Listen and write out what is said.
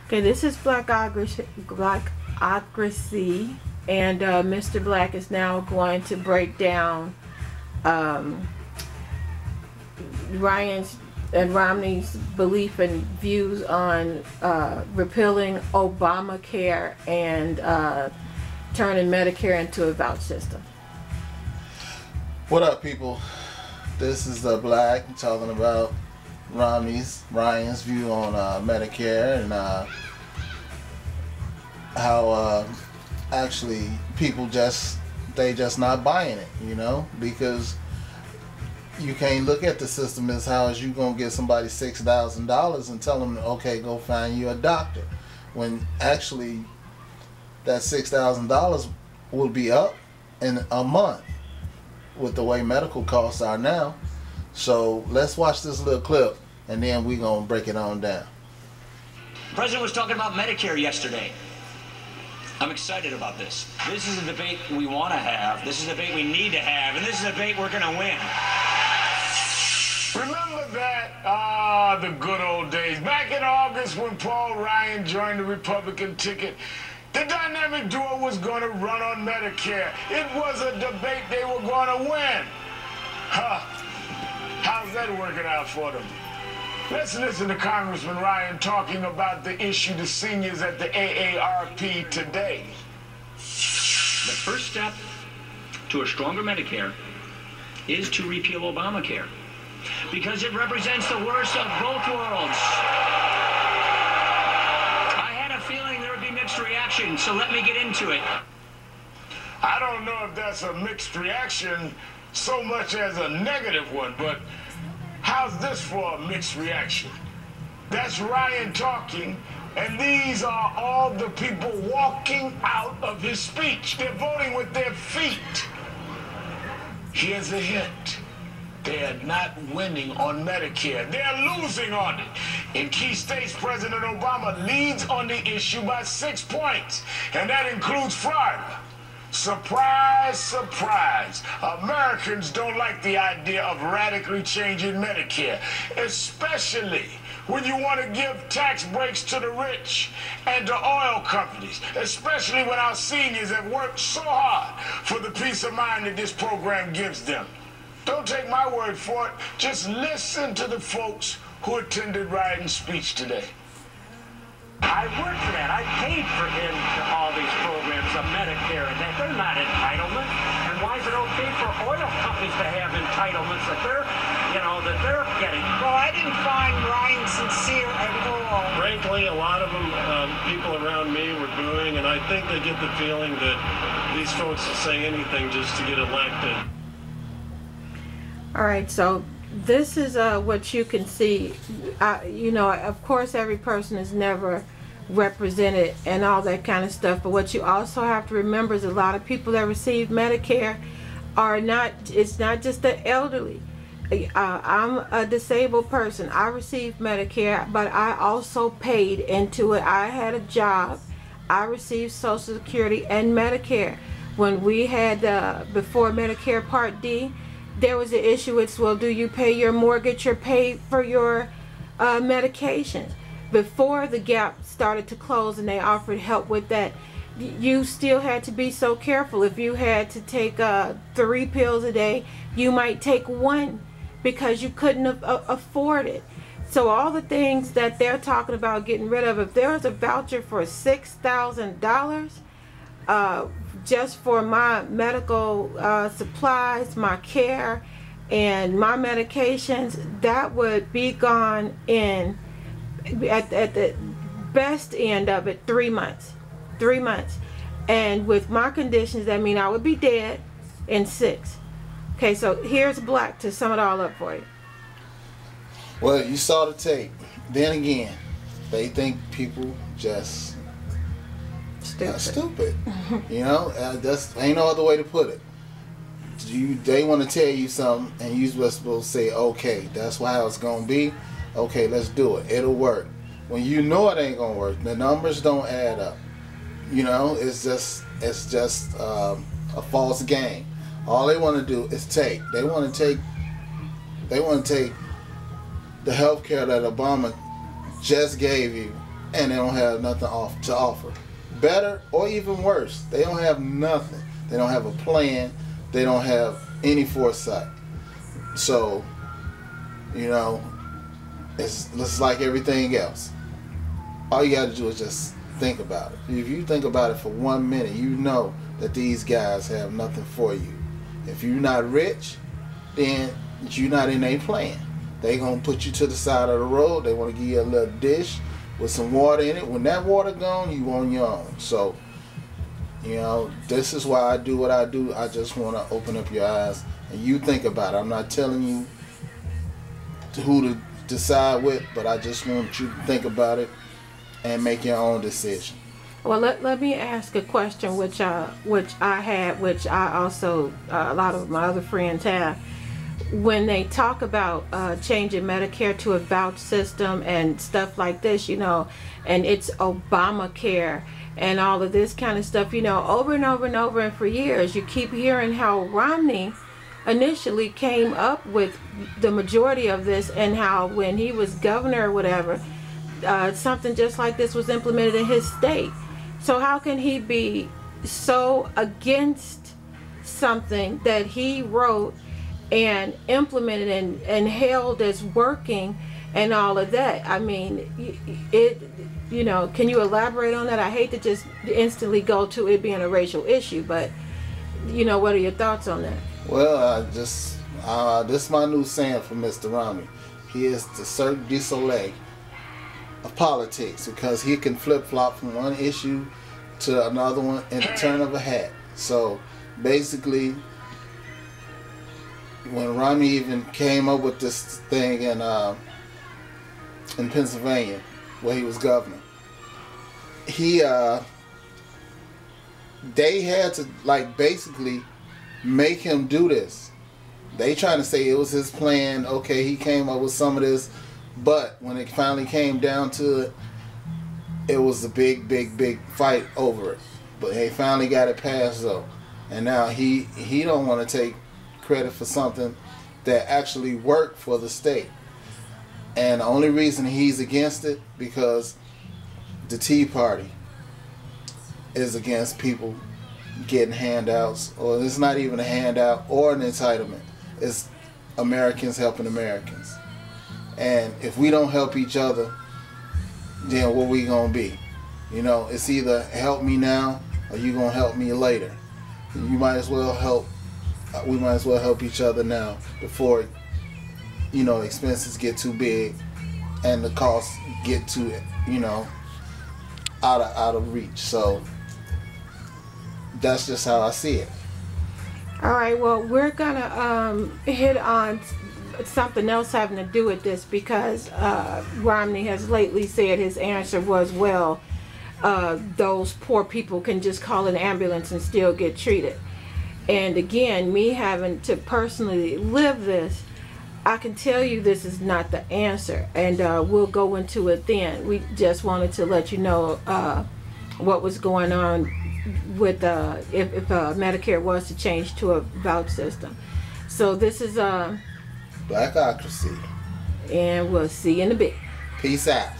Okay, this is Blackocracy, and Mr. Black is now going to break down Ryan's and Romney's belief and views on repealing Obamacare and turning Medicare into a voucher system. What up, people? This is Black talking about Ryan's view on Medicare and how actually people just not buying it, you know, because you can't look at the system as how is you gonna get somebody $6,000 and tell them, okay, go find you a doctor, when actually that $6,000 will be up in a month with the way medical costs are now. So let's watch this little clip and then we're gonna break it on down. The president was talking about Medicare yesterday. I'm excited about this. This is a debate we want to have. This is a debate we need to have, and this is a debate we're going to win. Remember that? The good old days. Back in August when Paul Ryan joined the Republican ticket, the dynamic duo was going to run on Medicare. It was a debate they were going to win. Huh. How's that working out for them? Let's listen to Congressman Ryan talking about the issue to seniors at the AARP today. The first step to a stronger Medicare is to repeal Obamacare, because it represents the worst of both worlds. I had a feeling there would be mixed reaction, so let me get into it. I don't know if that's a mixed reaction so much as a negative one, but how's this for a mixed reaction? That's Ryan talking, and these are all the people walking out of his speech. They're voting with their feet. Here's a hint. They're not winning on Medicare. They're losing on it. In key states, President Obama leads on the issue by 6 points, and that includes Florida. Surprise, surprise. Americans don't like the idea of radically changing Medicare, especially when you want to give tax breaks to the rich and to oil companies, especially when our seniors have worked so hard for the peace of mind that this program gives them. Don't take my word for it. Just listen to the folks who attended Ryan's speech today. I worked for that. I paid for all these programs of Medicare, and that they're not entitlements. And why is it okay for oil companies to have entitlements that they're getting? Well, I didn't find Ryan sincere at all. Frankly, a lot of them, people around me were booing, and I think they get the feeling that these folks will say anything just to get elected. All right, so this is what you can see. You know, of course, every person is never represented and all that kind of stuff. But what you also have to remember is a lot of people that receive Medicare are not. It's not just the elderly. I'm a disabled person. I received Medicare, but I also paid into it. I had a job. I received Social Security and Medicare. When we had before Medicare Part D, there was an issue. It's, well, do you pay your mortgage or pay for your medication? Before the gap started to close and they offered help with that, you still had to be so careful. If you had to take 3 pills a day, you might take 1 because you couldn't afford it. So all the things that they're talking about getting rid of, if there was a voucher for $6,000 just for my medical supplies, my care, and my medications, that would be gone in, at the best end of it, 3 months. 3 months. And with my conditions, that means I would be dead in 6. Okay, so here's Black to sum it all up for you. Well, you saw the tape. Then again, they think people just stupid. You know, that's ain't no other way to put it. They want to tell you something, and you're supposed to say, okay, that's how it's gonna be. Okay, let's do it. It'll work. When you know it ain't gonna work, the numbers don't add up. You know, it's just a false game. All they want to do is take. They want to take the health care that Obama just gave you and they don't have nothing to offer. Better or even worse, they don't have nothing. They don't have a plan. They don't have any foresight. So, you know, it's like everything else. All you got to do is just think about it. If you think about it for 1 minute, you know that these guys have nothing for you. If you're not rich, then you're not in a plan. They gonna put you to the side of the road. They want to give you a little dish with some water in it. When that water gone, you on your own. So, you know, this is why I do what I do. I just want to open up your eyes and you think about it. I'm not telling you who to decide with, but I just want you to think about it and make your own decision. Well, let me ask a question, which I also a lot of my other friends have. When they talk about changing Medicare to a voucher system and stuff like this, you know, and it's Obamacare and all of this kind of stuff, you know, over and over and over, and for years you keep hearing how Romney initially came up with the majority of this, and how when he was governor or whatever, something just like this was implemented in his state. So how can he be so against something that he wrote and implemented and held as working and all of that? I mean, you know, can you elaborate on that? I hate to just instantly go to it being a racial issue, but, you know, what are your thoughts on that? Well, this is my new saying for Mr. Romney. He is the Cirque du Soleil of politics, because he can flip-flop from one issue to another one in the turn of a hat. So basically, when Romney even came up with this thing in Pennsylvania, where he was governor, they had to basically make him do this. They trying to say it was his plan. Okay, he came up with some of this, but when it finally came down to it, it was a big fight over it. But they finally got it passed though, and now he don't want to take credit for something that actually worked for the state. And the only reason he's against it because the Tea Party is against people getting handouts, or it's not even a handout or an entitlement. It's Americans helping Americans. And if we don't help each other, then what we gonna be? You know, it's either help me now or you gonna help me later. You might as well help. We might as well help each other now before, you know, expenses get too big and the costs get too, you know, out of reach. So that's just how I see it. All right, well, we're gonna hit on something else having to do with this, because Romney has lately said his answer was, well, those poor people can just call an ambulance and still get treated. And again, me having to personally live this, I can tell you this is not the answer, and we'll go into it then. We just wanted to let you know what was going on with if Medicare was to change to a voucher system. So this is Blackocracy, and we'll see you in a bit. Peace out.